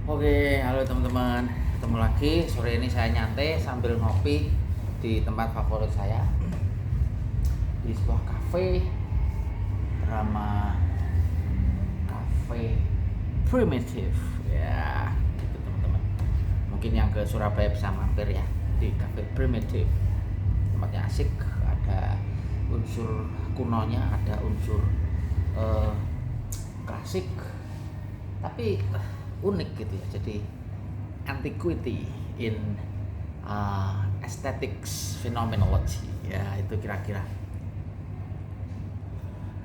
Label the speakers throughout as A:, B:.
A: Oke, halo teman-teman. Ketemu lagi. Sore ini saya nyantai sambil ngopi di tempat favorit saya, di sebuah kafe bernama Cafe Primitive. Ya, gitu teman-teman. Mungkin yang ke Surabaya bisa mampir ya di Cafe Primitive. Tempatnya asik, ada unsur kunonya, ada unsur eh, klasik, tapi unik gitu ya. Jadi antiquity in aesthetics phenomenology ya, itu kira-kira.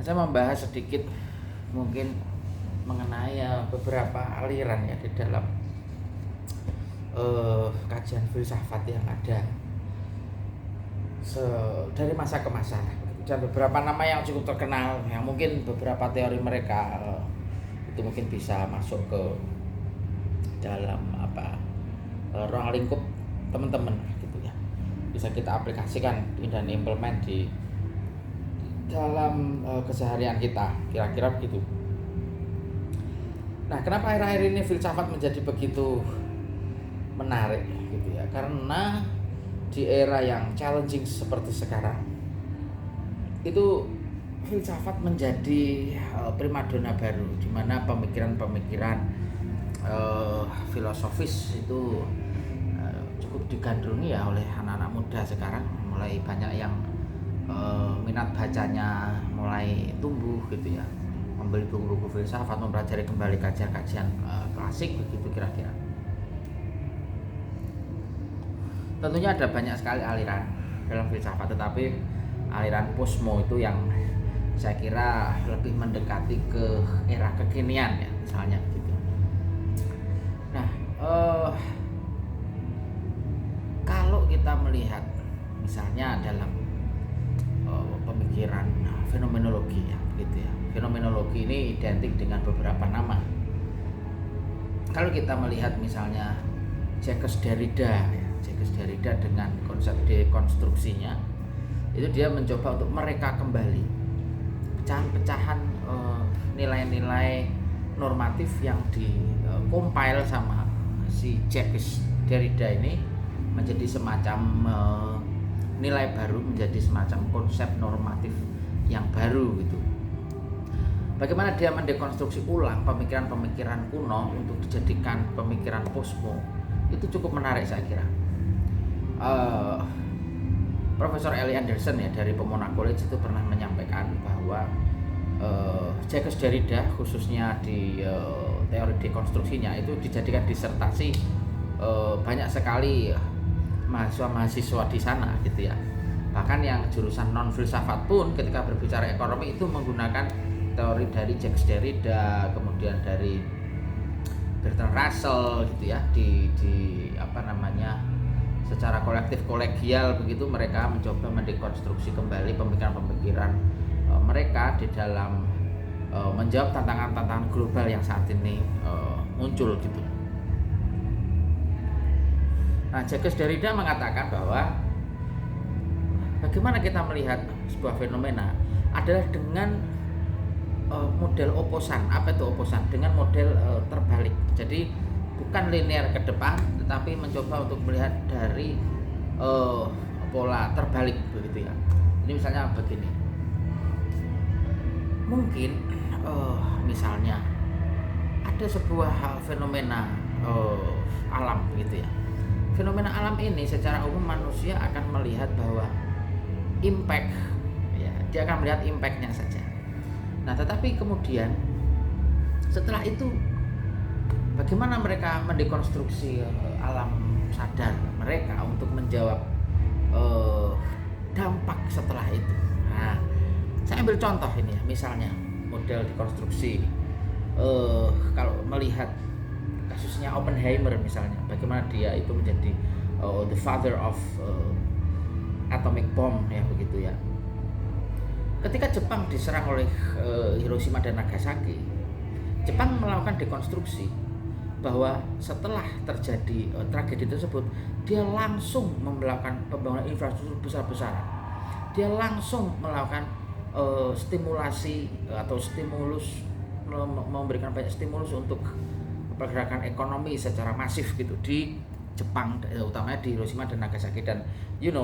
A: Saya membahas sedikit mungkin mengenai beberapa aliran ya di dalam kajian filsafat yang ada dari masa ke masa, dan beberapa nama yang cukup terkenal yang mungkin beberapa teori mereka itu mungkin bisa masuk ke dalam ruang lingkup teman-teman gitu ya, bisa kita aplikasikan dan implement di dalam keseharian kita, kira-kira begitu. Nah, kenapa akhir-akhir ini filsafat menjadi begitu menarik gitu ya? Karena di era yang challenging seperti sekarang itu filsafat menjadi primadona baru, di mana pemikiran-pemikiran filosofis itu cukup digandrungi ya oleh anak-anak muda sekarang. Mulai banyak yang minat bacanya mulai tumbuh gitu ya, membeli buku-buku filsafat, mempelajari kembali kajian-kajian klasik begitu kira-kira. Tentunya ada banyak sekali aliran dalam filsafat, tetapi aliran posmo itu yang saya kira lebih mendekati ke era kekinian ya, misalnya gitu. Nah, kalau kita melihat misalnya dalam pemikiran fenomenologi ya, gitu ya. Fenomenologi ini identik dengan beberapa nama. Kalau kita melihat misalnya Jacques Derrida ya, Jacques Derrida dengan konsep dekonstruksinya, itu dia mencoba untuk mereka kembali pecahan-pecahan nilai-nilai normatif yang dikompil sama si Jacques Derrida ini menjadi semacam nilai baru, menjadi semacam konsep normatif yang baru gitu. Bagaimana dia mendekonstruksi ulang pemikiran-pemikiran kuno untuk dijadikan pemikiran posmo, itu cukup menarik saya kira. Profesor Ellie Anderson ya dari Pomona College itu pernah menyampaikan bahwa Jacques Derrida khususnya di teori dekonstruksinya itu dijadikan disertasi banyak sekali mahasiswa di sana gitu ya. Bahkan yang jurusan non filsafat pun ketika berbicara ekonomi itu menggunakan teori dari Jacques Derrida, kemudian dari Bertrand Russell gitu ya, di secara kolektif kolegial begitu mereka mencoba mendekonstruksi kembali pemikiran-pemikiran mereka di dalam menjawab tantangan-tantangan global yang saat ini muncul gitu. Nah, Jacques Derrida mengatakan bahwa bagaimana kita melihat sebuah fenomena adalah dengan model oposan. Apa itu oposan? Dengan model terbalik. Jadi bukan linear ke depan, tetapi mencoba untuk melihat dari pola terbalik begitu ya. Ini misalnya begini. Mungkin misalnya ada sebuah fenomena alam gitu ya. Fenomena alam ini secara umum manusia akan melihat bahwa impact ya, dia akan melihat impactnya saja. Nah, tetapi kemudian setelah itu bagaimana mereka mendekonstruksi alam sadar mereka untuk menjawab dampak setelah itu. Nah, saya ambil contoh ini ya, misalnya model dekonstruksi kalau melihat kasusnya Oppenheimer misalnya, bagaimana dia itu menjadi the father of atomic bomb ya begitu ya. Ketika Jepang diserang oleh Hiroshima dan Nagasaki, Jepang melakukan dekonstruksi bahwa setelah terjadi tragedi tersebut, dia langsung melakukan pembangunan infrastruktur besar-besaran. Dia langsung melakukan stimulasi atau stimulus, memberikan banyak stimulus untuk pergerakan ekonomi secara masif gitu di Jepang, utamanya di Hiroshima dan Nagasaki. Dan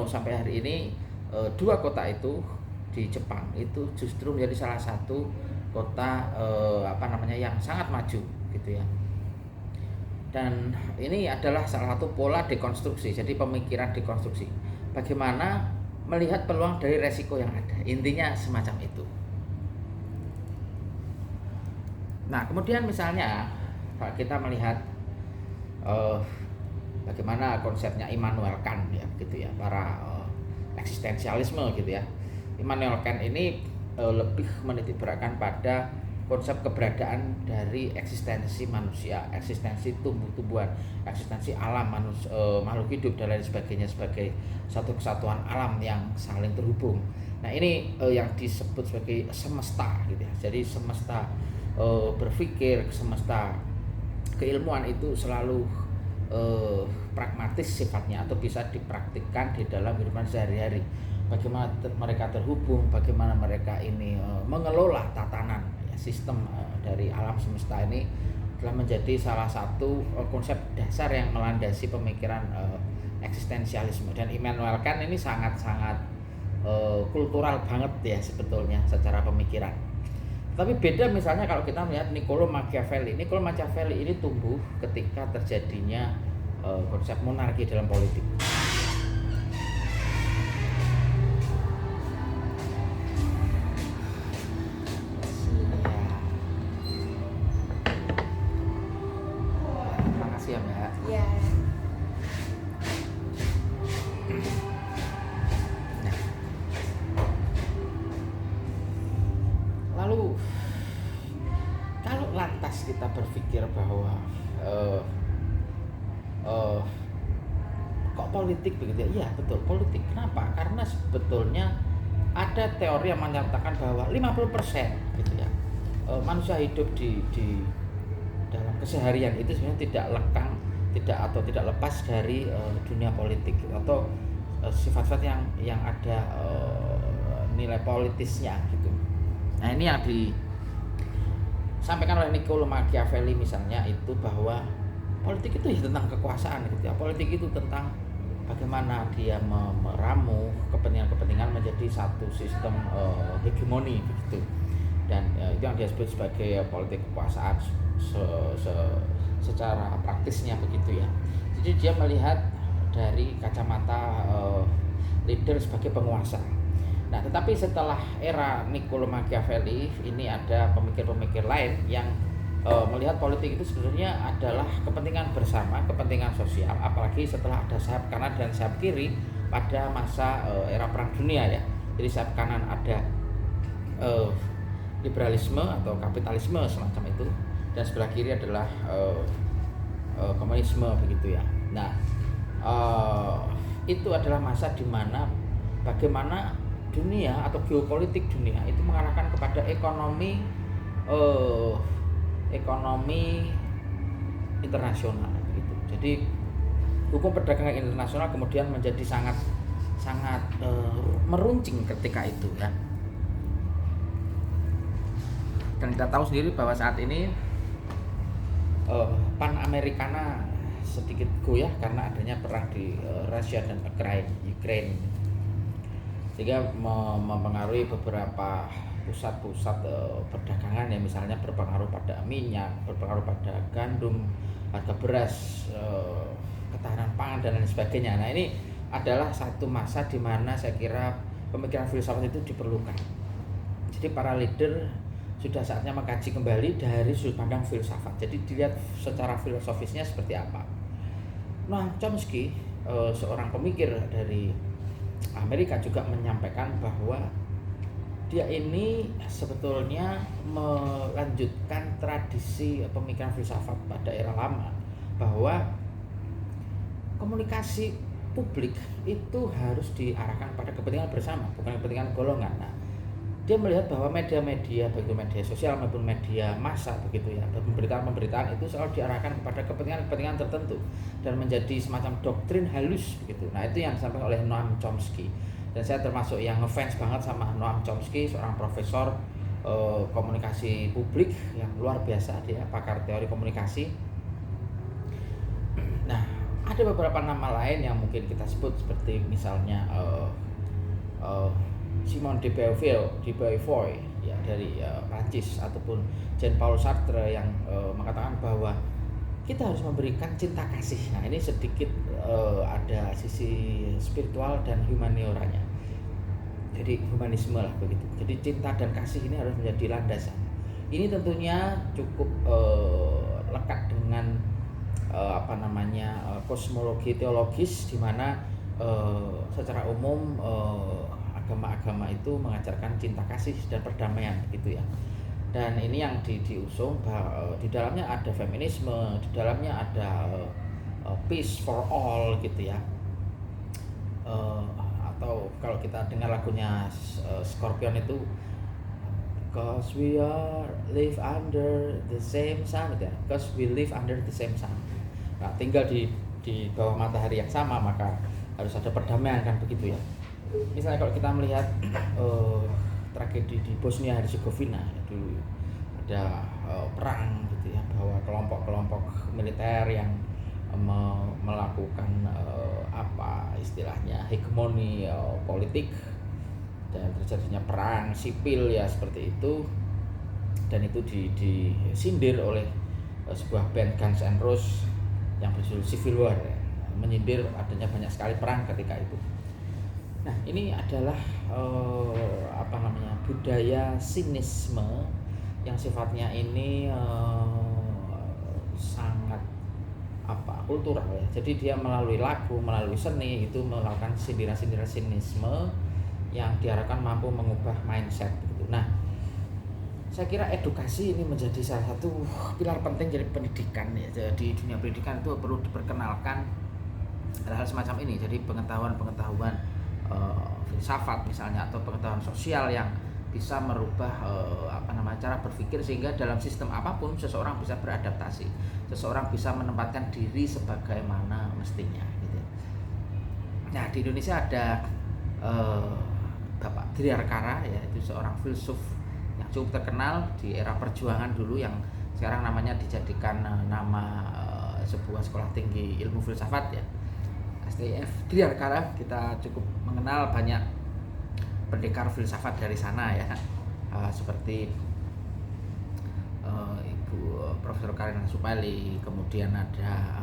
A: sampai hari ini dua kota itu di Jepang itu justru menjadi salah satu kota yang sangat maju gitu ya. Dan ini adalah salah satu pola dekonstruksi, jadi pemikiran dekonstruksi. Bagaimana melihat peluang dari resiko yang ada, intinya semacam itu. Nah, kemudian misalnya kalau kita melihat bagaimana konsepnya Immanuel Kant ya, gitu ya, para eksistensialisme gitu ya. Immanuel Kant ini lebih menitikberatkan pada konsep keberadaan dari eksistensi manusia, eksistensi tumbuh-tumbuhan, eksistensi alam makhluk hidup dan lain sebagainya sebagai satu kesatuan alam yang saling terhubung. Nah, ini yang disebut sebagai semesta gitu ya. Jadi semesta berpikir, semesta keilmuan itu selalu pragmatis sifatnya atau bisa dipraktikkan di dalam kehidupan sehari-hari. Bagaimana mereka terhubung, bagaimana mereka ini mengelola tatanan sistem dari alam semesta ini telah menjadi salah satu konsep dasar yang melandasi pemikiran eksistensialisme. Dan Immanuel Kant ini sangat-sangat kultural banget ya sebetulnya secara pemikiran. Tapi beda misalnya kalau kita melihat Niccolo Machiavelli. Niccolo Machiavelli ini tumbuh ketika terjadinya konsep monarki dalam politik. Makasih ya Mbak.
B: Iya.
A: Lalu kalau lantas kita berpikir bahwa kok politik begitu ya? Iya betul, politik. Kenapa? Karena sebetulnya ada teori yang menyatakan bahwa 50% gitu ya, manusia hidup di dalam keseharian itu sebenarnya tidak lekang, tidak lepas dari dunia politik atau sifat-sifat yang ada nilai politisnya gitu. Nah, ini yang disampaikan oleh Niccolo Machiavelli misalnya itu bahwa politik itu ya tentang kekuasaan gitu ya. Politik itu tentang bagaimana dia meramu kepentingan-kepentingan menjadi satu sistem hegemoni begitu. Dan itu yang dia sebut sebagai politik kekuasaan secara praktisnya begitu ya. Jadi dia melihat dari kacamata leader sebagai penguasa. Nah, tetapi setelah era Niccolo Machiavelli ini ada pemikir-pemikir lain yang melihat politik itu sebenarnya adalah kepentingan bersama, kepentingan sosial, apalagi setelah ada sayap kanan dan sayap kiri pada masa era Perang Dunia ya. Jadi sayap kanan ada liberalisme atau kapitalisme semacam itu, dan sebelah kiri adalah komunisme begitu ya. Nah, itu adalah masa di mana bagaimana dunia atau geopolitik dunia itu mengarahkan kepada ekonomi internasional gitu. Jadi hukum perdagangan internasional kemudian menjadi sangat meruncing ketika itu ya. Dan kita tahu sendiri bahwa saat ini Pan Americana sedikit goyah karena adanya perang di Rusia dan Ukraine. Sehingga mempengaruhi beberapa pusat-pusat perdagangan yang misalnya berpengaruh pada minyak, berpengaruh pada gandum, harga beras, ketahanan pangan dan lain sebagainya. Nah, ini adalah satu masa di mana saya kira pemikiran filsafat itu diperlukan. Jadi para leader sudah saatnya mengkaji kembali dari sudut pandang filsafat. Jadi dilihat secara filosofisnya seperti apa. Noam Chomsky, seorang pemikir dari Amerika juga menyampaikan bahwa dia ini sebetulnya melanjutkan tradisi pemikiran filsafat pada era lama, bahwa komunikasi publik itu harus diarahkan pada kepentingan bersama, bukan kepentingan golongan. Nah, dia melihat bahwa media-media, baik itu media sosial maupun media massa begitu ya, pemberitaan-pemberitaan itu selalu diarahkan kepada kepentingan-kepentingan tertentu dan menjadi semacam doktrin halus begitu. Nah, itu yang disampaikan oleh Noam Chomsky. Dan saya termasuk yang ngefans banget sama Noam Chomsky, seorang profesor komunikasi publik yang luar biasa, dia pakar teori komunikasi. Nah, ada beberapa nama lain yang mungkin kita sebut seperti misalnya Simone de Beauvoir ya dari Prancis, ataupun Jean-Paul Sartre yang mengatakan bahwa kita harus memberikan cinta kasih. Nah, ini sedikit ada sisi spiritual dan humanioranya. Jadi humanisme lah begitu. Jadi cinta dan kasih ini harus menjadi landasan. Ini tentunya cukup lekat dengan kosmologi teologis, di mana secara umum agama-agama itu mengajarkan cinta kasih dan perdamaian gitu ya. Dan ini yang diusung di dalamnya ada feminisme, di dalamnya ada peace for all gitu ya. Atau kalau kita dengar lagunya Scorpion itu, cause we are live under the same sun gitu ya. Cause we live under the same sun. Nah, tinggal di bawah matahari yang sama, maka harus ada perdamaian kan begitu ya. Misalnya kalau kita melihat tragedi di Bosnia Herzegovina ya, dulu ada perang gitu ya, bahwa kelompok-kelompok militer yang melakukan istilahnya hegemoni politik, dan terjadinya perang sipil ya seperti itu, dan itu disindir oleh sebuah band Guns N' Roses yang berjudul Civil War ya, menyindir adanya banyak sekali perang ketika itu. Nah, ini adalah budaya sinisme yang sifatnya ini sangat kultural ya. Jadi dia melalui lagu, melalui seni itu melakukan sindiran-sindiran sinisme yang diharapkan mampu mengubah mindset gitu. Nah, saya kira edukasi ini menjadi salah satu pilar penting dari pendidikan ya. Jadi dunia pendidikan itu perlu diperkenalkan hal-hal semacam ini. Jadi pengetahuan filsafat misalnya, atau pengetahuan sosial yang bisa merubah cara berpikir, sehingga dalam sistem apapun seseorang bisa beradaptasi, seseorang bisa menempatkan diri sebagaimana mestinya gitu. Nah, di Indonesia ada Bapak Triarkara ya, itu seorang filsuf yang cukup terkenal di era perjuangan dulu, yang sekarang namanya dijadikan nama sebuah sekolah tinggi ilmu filsafat ya, STIF Triarkara. Kita cukup mengenal banyak pendekar filsafat dari sana ya, seperti Ibu Profesor Karin Supali, kemudian ada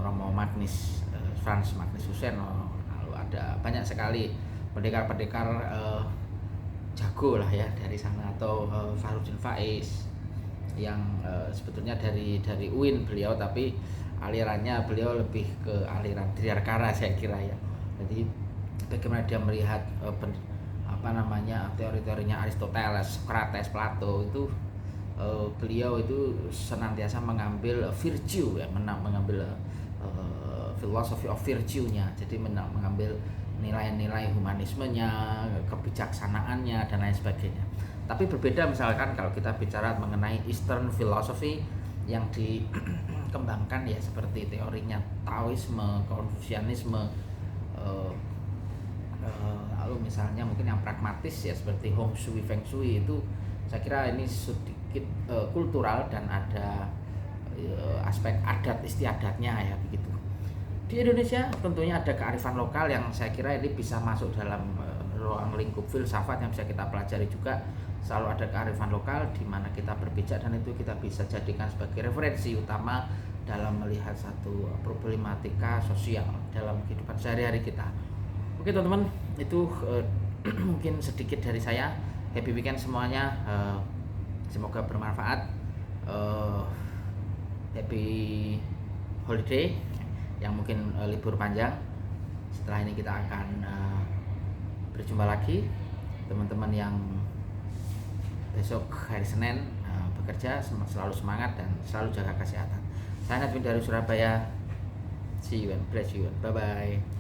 A: Romo Magnus, Franz Magnus Suseno, lalu ada banyak sekali pendekar-pendekar jago lah ya dari sana, atau Farudin Faiz yang sebetulnya dari UIN beliau, tapi alirannya beliau lebih ke aliran Triarkara saya kira ya. Jadi bagaimana dia melihat teori-teorinya Aristoteles, Socrates, Plato itu, beliau itu senantiasa mengambil virtue ya, mengambil philosophy of virtue-nya. Jadi mengambil nilai-nilai humanismenya, kebijaksanaannya dan lain sebagainya. Tapi berbeda misalkan kalau kita bicara mengenai Eastern philosophy yang dikembangkan ya, seperti teorinya Taoisme, Konfusianisme, lalu misalnya mungkin yang pragmatis ya seperti Hong Shui, Feng Shui, itu saya kira ini sedikit kultural dan ada aspek adat istiadatnya ya begitu. Di Indonesia tentunya ada kearifan lokal yang saya kira ini bisa masuk dalam ruang lingkup filsafat yang bisa kita pelajari juga. Selalu ada kearifan lokal di mana kita berpijak, dan itu kita bisa jadikan sebagai referensi utama dalam melihat satu problematika sosial dalam kehidupan sehari-hari kita. Oke teman-teman, itu mungkin sedikit dari saya. Happy weekend semuanya, semoga bermanfaat. Happy holiday yang mungkin libur panjang. Setelah ini kita akan berjumpa lagi. Teman-teman yang besok hari Senin bekerja, selalu semangat dan selalu jaga kesehatan. Saya Nadwin dari Surabaya. See you and bless you. Bye bye.